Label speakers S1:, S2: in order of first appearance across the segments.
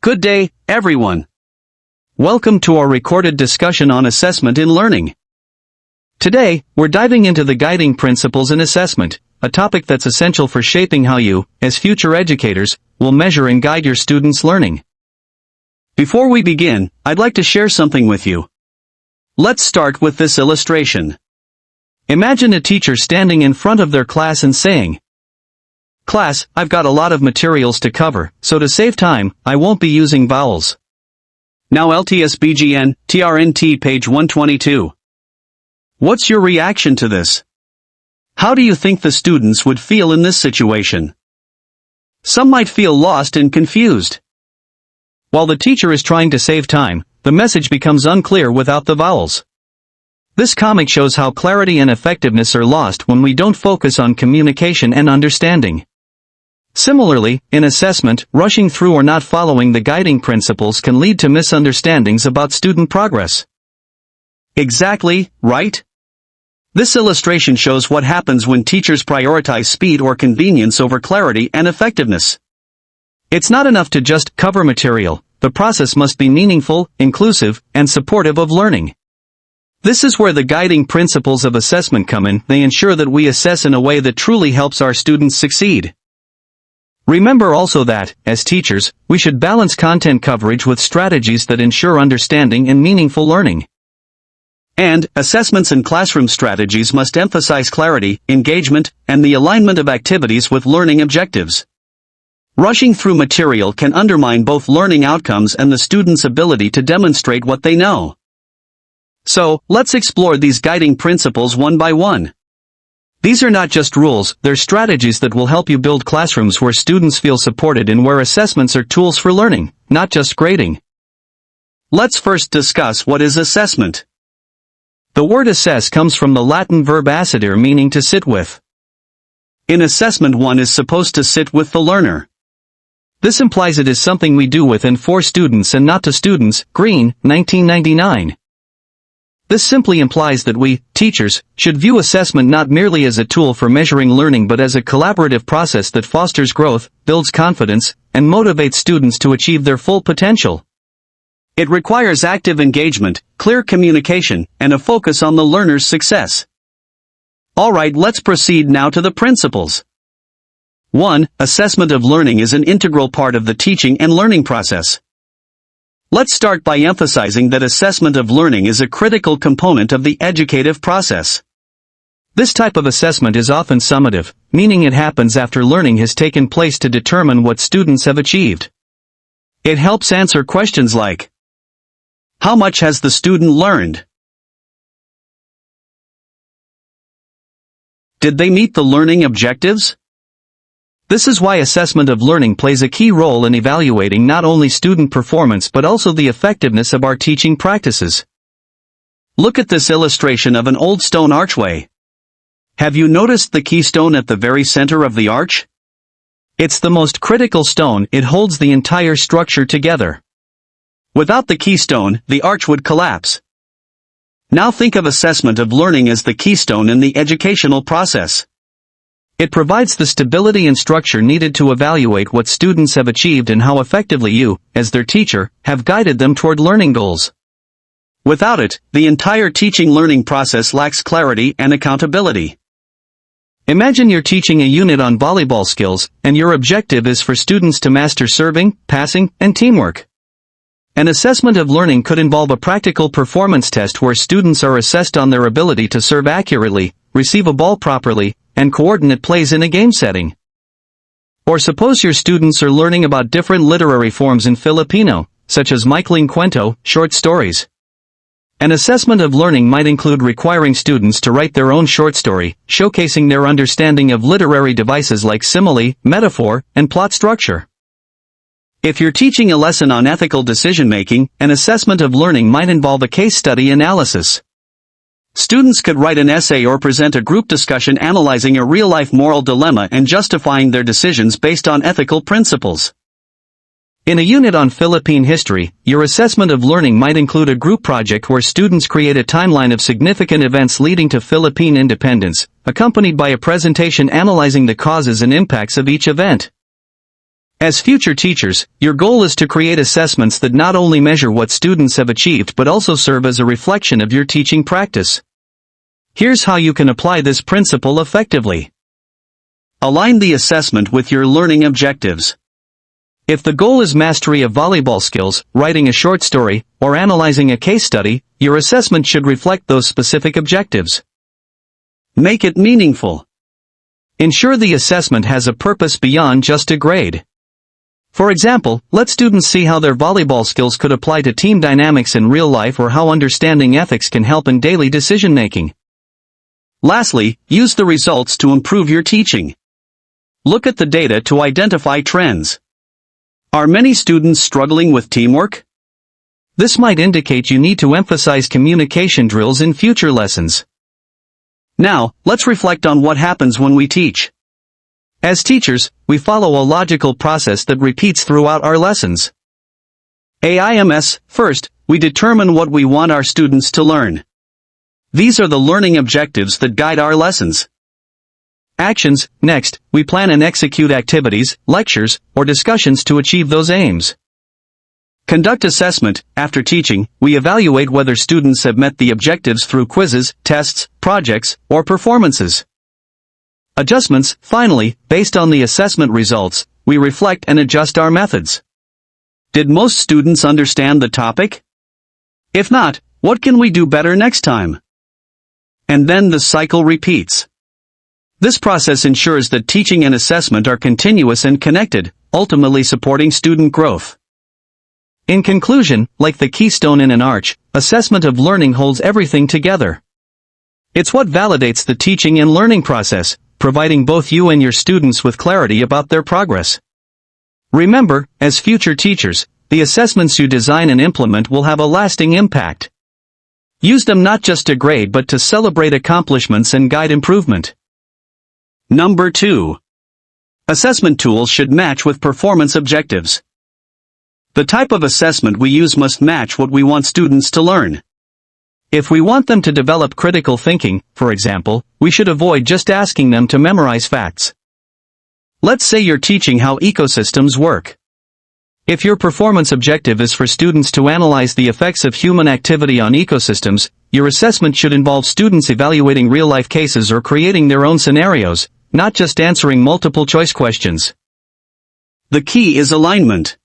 S1: Good day, everyone. Welcome to our recorded discussion on assessment in learning. Today, we're diving into the guiding principles in assessment, a topic that's essential for shaping how you, as future educators, will measure and guide your students' learning. Before we begin, I'd like to share something with you. Let's start with this illustration. Imagine a teacher standing in front of their class and saying, "Class, I've got a lot of materials to cover, so to save time, I won't be using vowels." Now LTS-BGN, TRNT page 122. What's your reaction to this? How do you think the students would feel in this situation? Some might feel lost and confused. While the teacher is trying to save time, the message becomes unclear without the vowels. This comic shows how clarity and effectiveness are lost when we don't focus on communication and understanding. Similarly, in assessment, rushing through or not following the guiding principles can lead to misunderstandings about student progress. Exactly, right? This illustration shows what happens when teachers prioritize speed or convenience over clarity and effectiveness. It's not enough to just cover material. The process must be meaningful, inclusive, and supportive of learning. This is where the guiding principles of assessment come in. They ensure that we assess in a way that truly helps our students succeed. Remember also that, as teachers, we should balance content coverage with strategies that ensure understanding and meaningful learning. And, assessments and classroom strategies must emphasize clarity, engagement, and the alignment of activities with learning objectives. Rushing through material can undermine both learning outcomes and the student's ability to demonstrate what they know. So, let's explore these guiding principles one by one. These are not just rules, they're strategies that will help you build classrooms where students feel supported and where assessments are tools for learning, not just grading. Let's first discuss what is assessment. The word assess comes from the Latin verb assidere, meaning to sit with. In assessment, one is supposed to sit with the learner. This implies it is something we do with and for students and not to students. Green, 1999. This simply implies that we, teachers, should view assessment not merely as a tool for measuring learning but as a collaborative process that fosters growth, builds confidence, and motivates students to achieve their full potential. It requires active engagement, clear communication, and a focus on the learner's success. Alright, let's proceed now to the principles. 1. Assessment of learning is an integral part of the teaching and learning process. Let's start by emphasizing that assessment of learning is a critical component of the educative process. This type of assessment is often summative, meaning it happens after learning has taken place to determine what students have achieved. It helps answer questions like, how much has the student learned? Did they meet the learning objectives? This is why assessment of learning plays a key role in evaluating not only student performance but also the effectiveness of our teaching practices. Look at this illustration of an old stone archway. Have you noticed the keystone at the very center of the arch? It's the most critical stone. It holds the entire structure together. Without the keystone, the arch would collapse. Now think of assessment of learning as the keystone in the educational process. It provides the stability and structure needed to evaluate what students have achieved and how effectively you, as their teacher, have guided them toward learning goals. Without it, the entire teaching-learning process lacks clarity and accountability. Imagine you're teaching a unit on volleyball skills, and your objective is for students to master serving, passing, and teamwork. An assessment of learning could involve a practical performance test where students are assessed on their ability to serve accurately, receive a ball properly, and coordinate plays in a game setting. Or suppose your students are learning about different literary forms in Filipino, such as maikling kwento, short stories. An assessment of learning might include requiring students to write their own short story, showcasing their understanding of literary devices like simile, metaphor, and plot structure. If you're teaching a lesson on ethical decision-making, an assessment of learning might involve a case study analysis. Students could write an essay or present a group discussion analyzing a real-life moral dilemma and justifying their decisions based on ethical principles. In a unit on Philippine history, your assessment of learning might include a group project where students create a timeline of significant events leading to Philippine independence, accompanied by a presentation analyzing the causes and impacts of each event. As future teachers, your goal is to create assessments that not only measure what students have achieved but also serve as a reflection of your teaching practice. Here's how you can apply this principle effectively. Align the assessment with your learning objectives. If the goal is mastery of volleyball skills, writing a short story, or analyzing a case study, your assessment should reflect those specific objectives. Make it meaningful. Ensure the assessment has a purpose beyond just a grade. For example, let students see how their volleyball skills could apply to team dynamics in real life or how understanding ethics can help in daily decision-making. Lastly, use the results to improve your teaching. Look at the data to identify trends. Are many students struggling with teamwork? This might indicate you need to emphasize communication drills in future lessons. Now, let's reflect on what happens when we teach. As teachers, we follow a logical process that repeats throughout our lessons. AIMS, first, we determine what we want our students to learn. These are the learning objectives that guide our lessons. Actions, next, we plan and execute activities, lectures, or discussions to achieve those aims. Conduct assessment, after teaching, we evaluate whether students have met the objectives through quizzes, tests, projects, or performances. Adjustments, finally, based on the assessment results, we reflect and adjust our methods. Did most students understand the topic? If not, what can we do better next time? And then the cycle repeats. This process ensures that teaching and assessment are continuous and connected, ultimately supporting student growth. In conclusion, like the keystone in an arch, assessment of learning holds everything together. It's what validates the teaching and learning process, providing both you and your students with clarity about their progress. Remember, as future teachers, the assessments you design and implement will have a lasting impact. Use them not just to grade but to celebrate accomplishments and guide improvement. Number 2. Assessment tools should match with performance objectives. The type of assessment we use must match what we want students to learn. If we want them to develop critical thinking, for example, we should avoid just asking them to memorize facts. Let's say you're teaching how ecosystems work. If your performance objective is for students to analyze the effects of human activity on ecosystems, your assessment should involve students evaluating real-life cases or creating their own scenarios, not just answering multiple-choice questions. The key is alignment.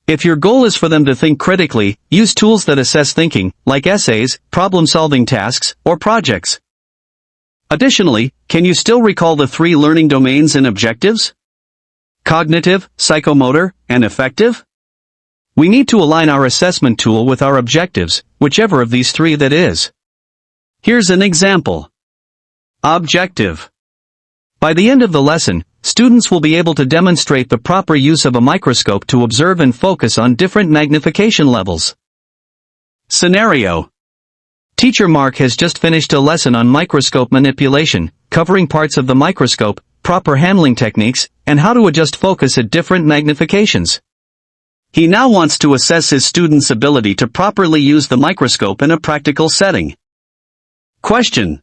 S1: If your goal is for them to think critically, use tools that assess thinking, like essays, problem-solving tasks, or projects. Additionally, can you still recall the 3 learning domains and objectives? Cognitive, psychomotor, and affective? We need to align our assessment tool with our objectives, whichever of these 3 that is. Here's an example. Objective. By the end of the lesson, students will be able to demonstrate the proper use of a microscope to observe and focus on different magnification levels. Scenario. Teacher Mark has just finished a lesson on microscope manipulation, covering parts of the microscope, proper handling techniques, and how to adjust focus at different magnifications. He now wants to assess his students' ability to properly use the microscope in a practical setting. Question.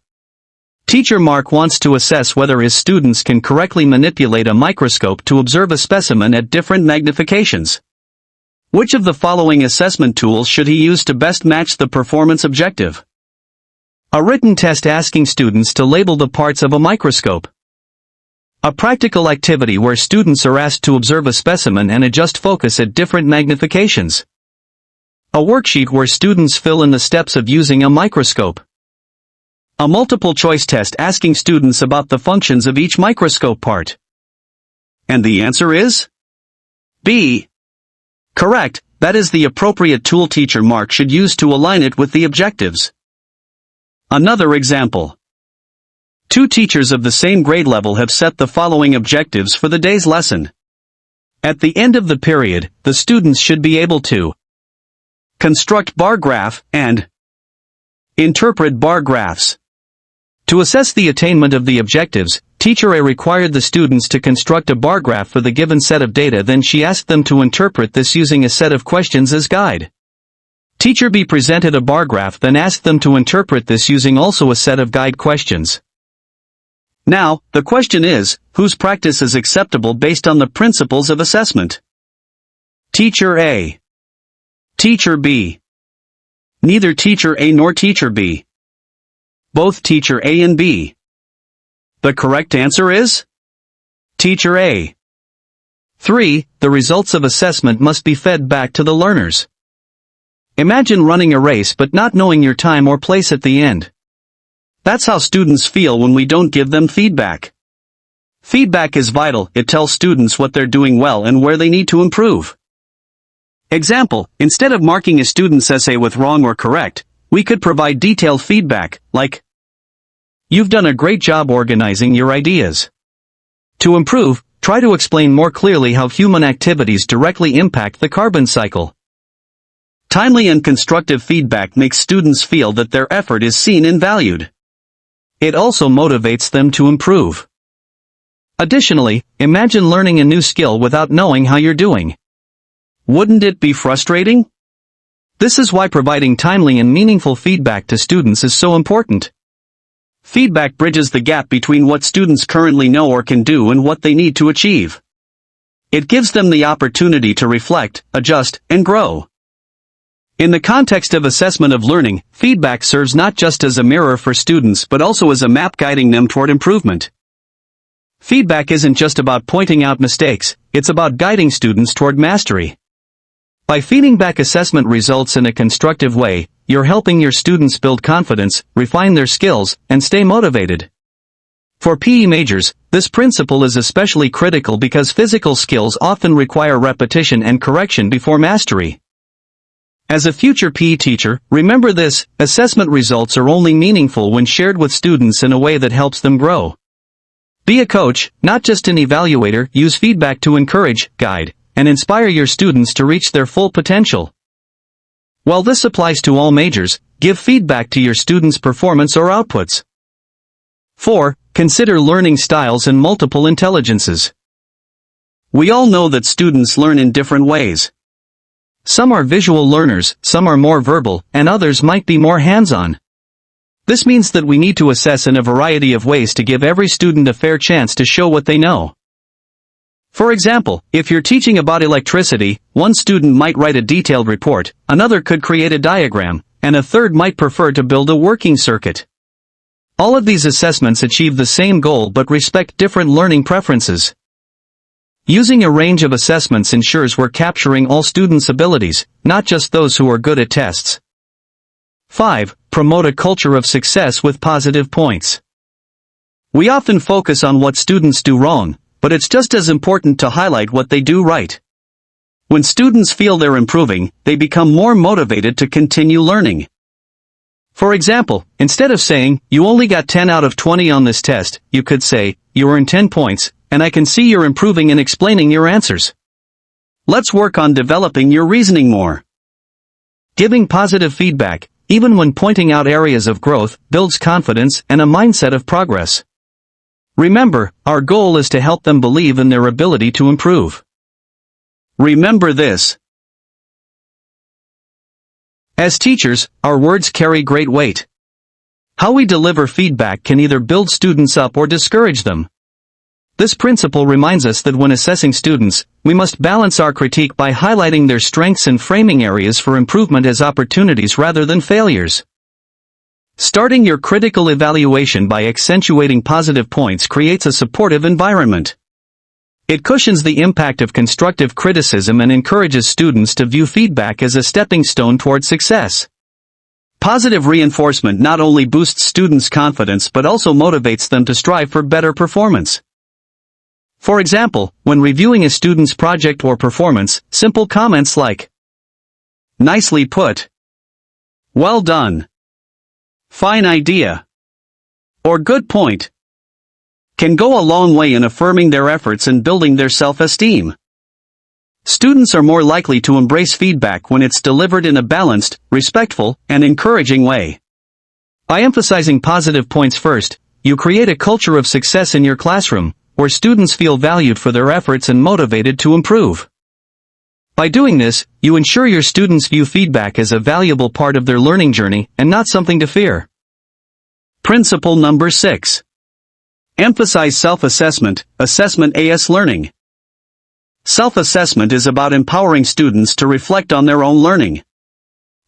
S1: Teacher Mark wants to assess whether his students can correctly manipulate a microscope to observe a specimen at different magnifications. Which of the following assessment tools should he use to best match the performance objective? A written test asking students to label the parts of a microscope. A practical activity where students are asked to observe a specimen and adjust focus at different magnifications. A worksheet where students fill in the steps of using a microscope. A multiple-choice test asking students about the functions of each microscope part. And the answer is? B. Correct, that is the appropriate tool Teacher Mark should use to align it with the objectives. Another example. 2 teachers of the same grade level have set the following objectives for the day's lesson. At the end of the period, the students should be able to construct bar graph and interpret bar graphs. To assess the attainment of the objectives, Teacher A required the students to construct a bar graph for the given set of data, then she asked them to interpret this using a set of questions as guide. Teacher B presented a bar graph, then asked them to interpret this using also a set of guide questions. Now, the question is, whose practice is acceptable based on the principles of assessment? Teacher A. Teacher B. Neither Teacher A nor Teacher B. Both Teacher A and B. The correct answer is Teacher A. 3. The results of assessment must be fed back to the learners. Imagine running a race but not knowing your time or place at the end. That's how students feel when we don't give them feedback. Feedback is vital. It tells students what they're doing well and where they need to improve. Example, instead of marking a student's essay with wrong or correct, we could provide detailed feedback, like, "You've done a great job organizing your ideas. To improve, try to explain more clearly how human activities directly impact the carbon cycle." Timely and constructive feedback makes students feel that their effort is seen and valued. It also motivates them to improve. Additionally, imagine learning a new skill without knowing how you're doing. Wouldn't it be frustrating? This is why providing timely and meaningful feedback to students is so important. Feedback bridges the gap between what students currently know or can do and what they need to achieve. It gives them the opportunity to reflect, adjust, and grow. In the context of assessment of learning, feedback serves not just as a mirror for students but also as a map guiding them toward improvement. Feedback isn't just about pointing out mistakes, it's about guiding students toward mastery. By feeding back assessment results in a constructive way, you're helping your students build confidence, refine their skills, and stay motivated. For PE majors, this principle is especially critical because physical skills often require repetition and correction before mastery. As a future PE teacher, remember this: assessment results are only meaningful when shared with students in a way that helps them grow. Be a coach, not just an evaluator. Use feedback to encourage, guide, and inspire your students to reach their full potential. While this applies to all majors, give feedback to your students' performance or outputs. 4. Consider learning styles and multiple intelligences. We all know that students learn in different ways. Some are visual learners, some are more verbal, and others might be more hands-on. This means that we need to assess in a variety of ways to give every student a fair chance to show what they know. For example, if you're teaching about electricity, one student might write a detailed report, another could create a diagram, and a third might prefer to build a working circuit. All of these assessments achieve the same goal but respect different learning preferences. Using a range of assessments ensures we're capturing all students' abilities, not just those who are good at tests. 5. Promote a culture of success with positive points. We often focus on what students do wrong, but it's just as important to highlight what they do right. When students feel they're improving, they become more motivated to continue learning. For example, instead of saying, "You only got 10 out of 20 on this test," you could say, "You earned 10 points, and I can see you're improving and explaining your answers. Let's work on developing your reasoning more." Giving positive feedback, even when pointing out areas of growth, builds confidence and a mindset of progress. Remember, our goal is to help them believe in their ability to improve. Remember this: as teachers, our words carry great weight. How we deliver feedback can either build students up or discourage them. This principle reminds us that when assessing students, we must balance our critique by highlighting their strengths and framing areas for improvement as opportunities rather than failures. Starting your critical evaluation by accentuating positive points creates a supportive environment. It cushions the impact of constructive criticism and encourages students to view feedback as a stepping stone toward success. Positive reinforcement not only boosts students' confidence but also motivates them to strive for better performance. For example, when reviewing a student's project or performance, simple comments like, "Nicely put," "Well done," "Fine idea," or "Good point," can go a long way in affirming their efforts and building their self-esteem. Students are more likely to embrace feedback when it's delivered in a balanced, respectful, and encouraging way. By emphasizing positive points first, you create a culture of success in your classroom, where students feel valued for their efforts and motivated to improve. By doing this, you ensure your students view feedback as a valuable part of their learning journey and not something to fear. Principle number 6. Emphasize self-assessment, assessment AS learning. Self-assessment is about empowering students to reflect on their own learning.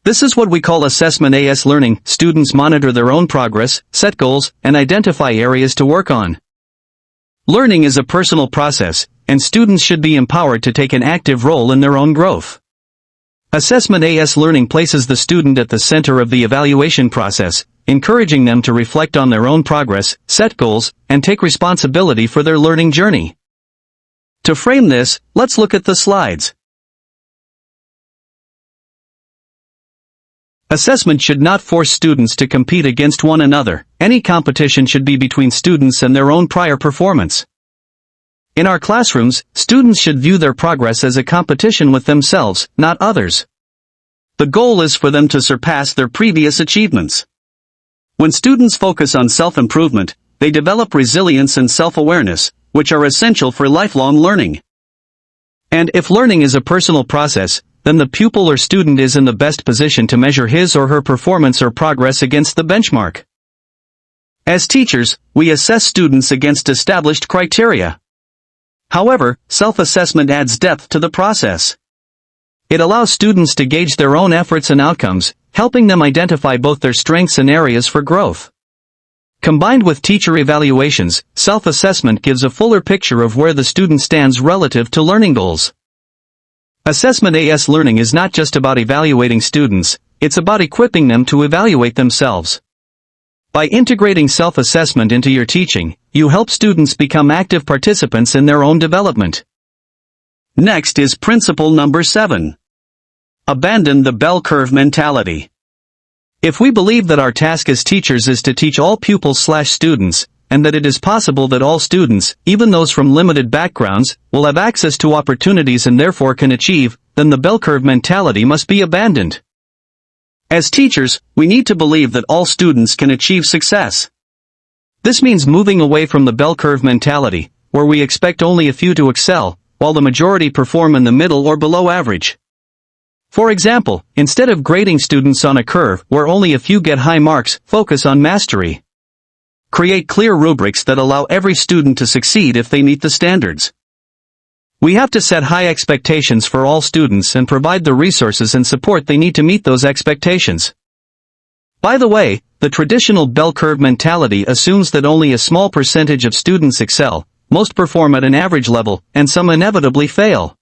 S1: This is what we call assessment AS learning. Students monitor their own progress, set goals, and identify areas to work on. Learning is a personal process, and students should be empowered to take an active role in their own growth. Assessment AS learning places the student at the center of the evaluation process, encouraging them to reflect on their own progress, set goals, and take responsibility for their learning journey. To frame this, let's look at the slides. Assessment should not force students to compete against one another. Any competition should be between students and their own prior performance. In our classrooms, students should view their progress as a competition with themselves, not others. The goal is for them to surpass their previous achievements. When students focus on self-improvement, they develop resilience and self-awareness, which are essential for lifelong learning. And if learning is a personal process, then the pupil or student is in the best position to measure his or her performance or progress against the benchmark. As teachers, we assess students against established criteria. However, self-assessment adds depth to the process. It allows students to gauge their own efforts and outcomes, helping them identify both their strengths and areas for growth. Combined with teacher evaluations, self-assessment gives a fuller picture of where the student stands relative to learning goals. Assessment AS learning is not just about evaluating students, it's about equipping them to evaluate themselves. By integrating self-assessment into your teaching, you help students become active participants in their own development. Next is principle number 7. Abandon the bell curve mentality. If we believe that our task as teachers is to teach all pupils/students, and that it is possible that all students, even those from limited backgrounds, will have access to opportunities and therefore can achieve, then the bell curve mentality must be abandoned. As teachers, we need to believe that all students can achieve success. This means moving away from the bell curve mentality, where we expect only a few to excel, while the majority perform in the middle or below average. For example, instead of grading students on a curve where only a few get high marks, focus on mastery. Create clear rubrics that allow every student to succeed if they meet the standards. We have to set high expectations for all students and provide the resources and support they need to meet those expectations. By the way, the traditional bell curve mentality assumes that only a small percentage of students excel, most perform at an average level, and some inevitably fail.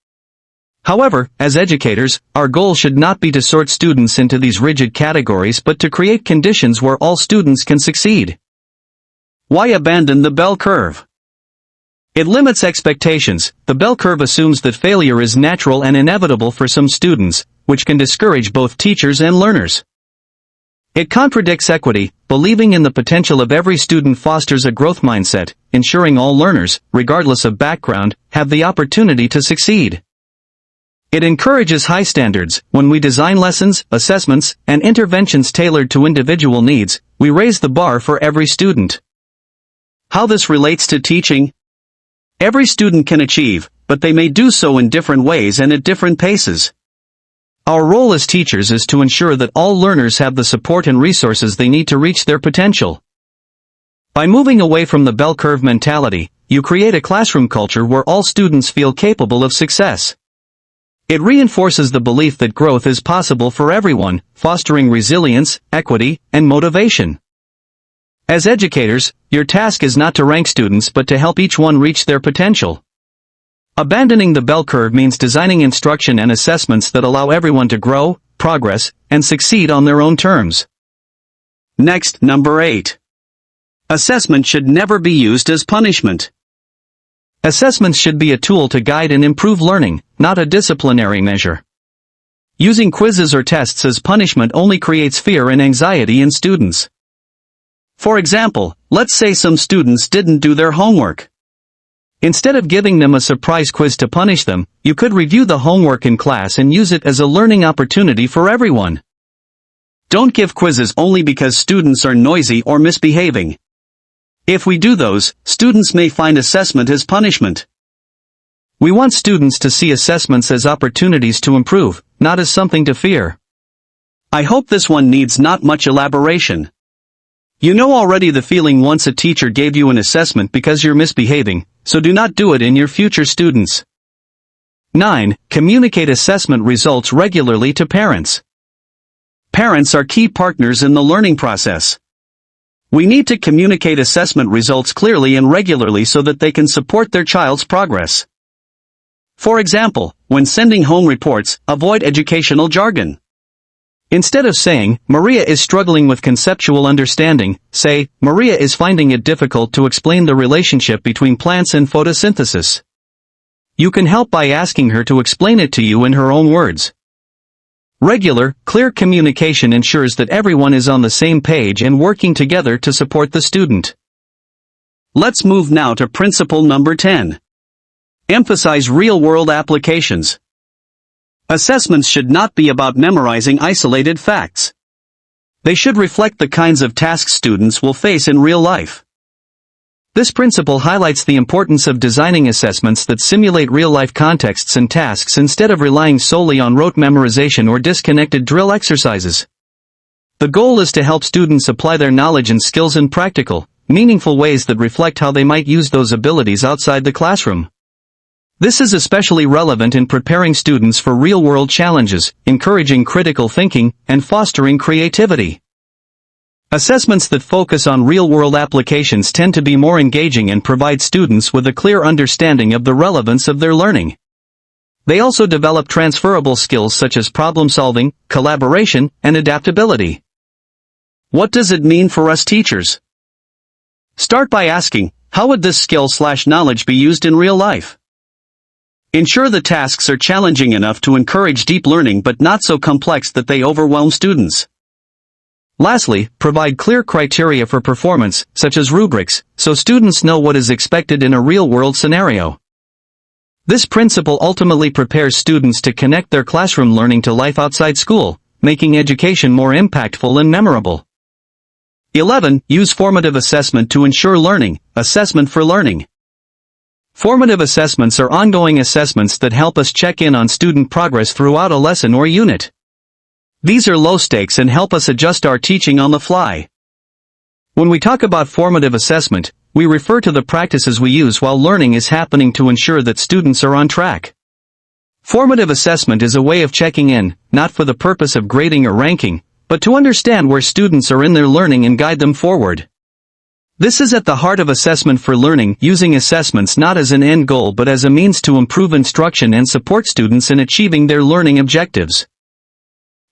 S1: However, as educators, our goal should not be to sort students into these rigid categories but to create conditions where all students can succeed. Why abandon the bell curve? It limits expectations. The bell curve assumes that failure is natural and inevitable for some students, which can discourage both teachers and learners. It contradicts equity. Believing in the potential of every student fosters a growth mindset, ensuring all learners, regardless of background, have the opportunity to succeed. It encourages high standards. When we design lessons, assessments, and interventions tailored to individual needs, we raise the bar for every student. How this relates to teaching? Every student can achieve, but they may do so in different ways and at different paces. Our role as teachers is to ensure that all learners have the support and resources they need to reach their potential. By moving away from the bell curve mentality, you create a classroom culture where all students feel capable of success. It reinforces the belief that growth is possible for everyone, fostering resilience, equity, and motivation. As educators, your task is not to rank students but to help each one reach their potential. Abandoning the bell curve means designing instruction and assessments that allow everyone to grow, progress, and succeed on their own terms. Next, number 8. Assessment should never be used as punishment. Assessments should be a tool to guide and improve learning, not a disciplinary measure. Using quizzes or tests as punishment only creates fear and anxiety in students. For example, let's say some students didn't do their homework. Instead of giving them a surprise quiz to punish them, you could review the homework in class and use it as a learning opportunity for everyone. Don't give quizzes only because students are noisy or misbehaving. If we do those, students may find assessment as punishment. We want students to see assessments as opportunities to improve, not as something to fear. I hope this one needs not much elaboration. You know already the feeling once a teacher gave you an assessment because you're misbehaving, so do not do it in your future students. 9. Communicate assessment results regularly to parents. Parents are key partners in the learning process. We need to communicate assessment results clearly and regularly so that they can support their child's progress. For example, when sending home reports, avoid educational jargon. Instead of saying, Maria is struggling with conceptual understanding, say, Maria is finding it difficult to explain the relationship between plants and photosynthesis. You can help by asking her to explain it to you in her own words. Regular, clear communication ensures that everyone is on the same page and working together to support the student. Let's move now to principle number 10. Emphasize real-world applications. Assessments should not be about memorizing isolated facts. They should reflect the kinds of tasks students will face in real life. This principle highlights the importance of designing assessments that simulate real-life contexts and tasks instead of relying solely on rote memorization or disconnected drill exercises. The goal is to help students apply their knowledge and skills in practical, meaningful ways that reflect how they might use those abilities outside the classroom. This is especially relevant in preparing students for real-world challenges, encouraging critical thinking, and fostering creativity. Assessments that focus on real-world applications tend to be more engaging and provide students with a clear understanding of the relevance of their learning. They also develop transferable skills such as problem-solving, collaboration, and adaptability. What does it mean for us teachers? Start by asking, how would this skill/knowledge be used in real life? Ensure the tasks are challenging enough to encourage deep learning but not so complex that they overwhelm students. Lastly, provide clear criteria for performance, such as rubrics, so students know what is expected in a real-world scenario. This principle ultimately prepares students to connect their classroom learning to life outside school, making education more impactful and memorable. 11. Use formative assessment to ensure learning. Assessment for learning. Formative assessments are ongoing assessments that help us check in on student progress throughout a lesson or unit. These are low stakes and help us adjust our teaching on the fly. When we talk about formative assessment, we refer to the practices we use while learning is happening to ensure that students are on track. Formative assessment is a way of checking in, not for the purpose of grading or ranking, but to understand where students are in their learning and guide them forward. This is at the heart of assessment for learning, using assessments not as an end goal but as a means to improve instruction and support students in achieving their learning objectives.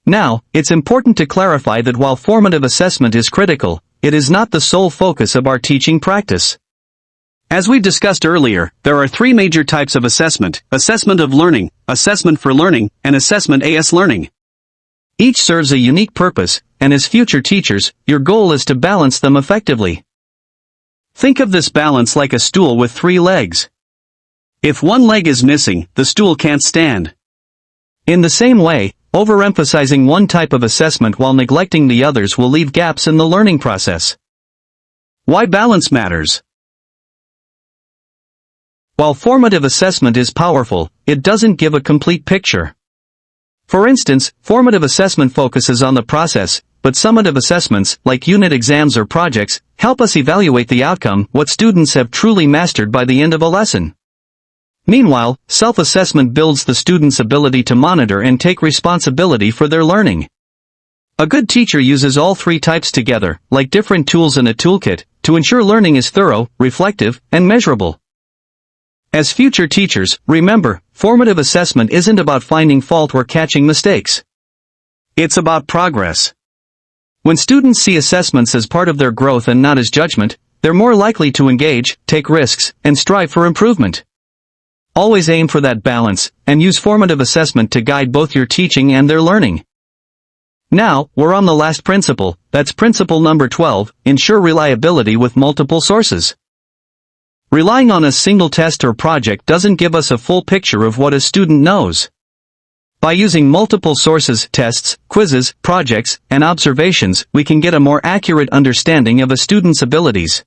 S1: Now, it's important to clarify that while formative assessment is critical, it is not the sole focus of our teaching practice. As we discussed earlier, there are three major types of assessment: assessment of learning, assessment for learning, and assessment as learning. Each serves a unique purpose, and as future teachers, your goal is to balance them effectively. Think of this balance like a stool with three legs. If one leg is missing, the stool can't stand. In the same way, overemphasizing one type of assessment while neglecting the others will leave gaps in the learning process. Why balance matters? While formative assessment is powerful, it doesn't give a complete picture. For instance, formative assessment focuses on the process, but summative assessments, like unit exams or projects, help us evaluate the outcome, what students have truly mastered by the end of a lesson. Meanwhile, self-assessment builds the student's ability to monitor and take responsibility for their learning. A good teacher uses all three types together, like different tools in a toolkit, to ensure learning is thorough, reflective, and measurable. As future teachers, remember, formative assessment isn't about finding fault or catching mistakes. It's about progress. When students see assessments as part of their growth and not as judgment, they're more likely to engage, take risks, and strive for improvement. Always aim for that balance, and use formative assessment to guide both your teaching and their learning. Now, we're on the last principle, that's principle number 12, ensure reliability with multiple sources. Relying on a single test or project doesn't give us a full picture of what a student knows. By using multiple sources, tests, quizzes, projects, and observations, we can get a more accurate understanding of a student's abilities.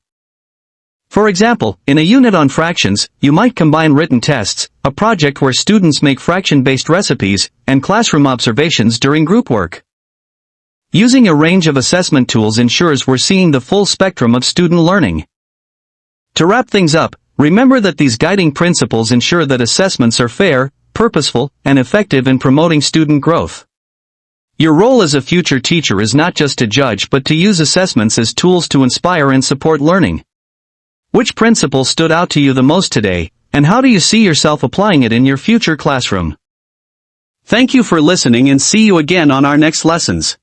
S1: For example, in a unit on fractions, you might combine written tests, a project where students make fraction-based recipes, and classroom observations during group work. Using a range of assessment tools ensures we're seeing the full spectrum of student learning. To wrap things up, remember that these guiding principles ensure that assessments are fair, purposeful, and effective in promoting student growth. Your role as a future teacher is not just to judge but to use assessments as tools to inspire and support learning. Which principle stood out to you the most today, and how do you see yourself applying it in your future classroom? Thank you for listening and see you again on our next lessons.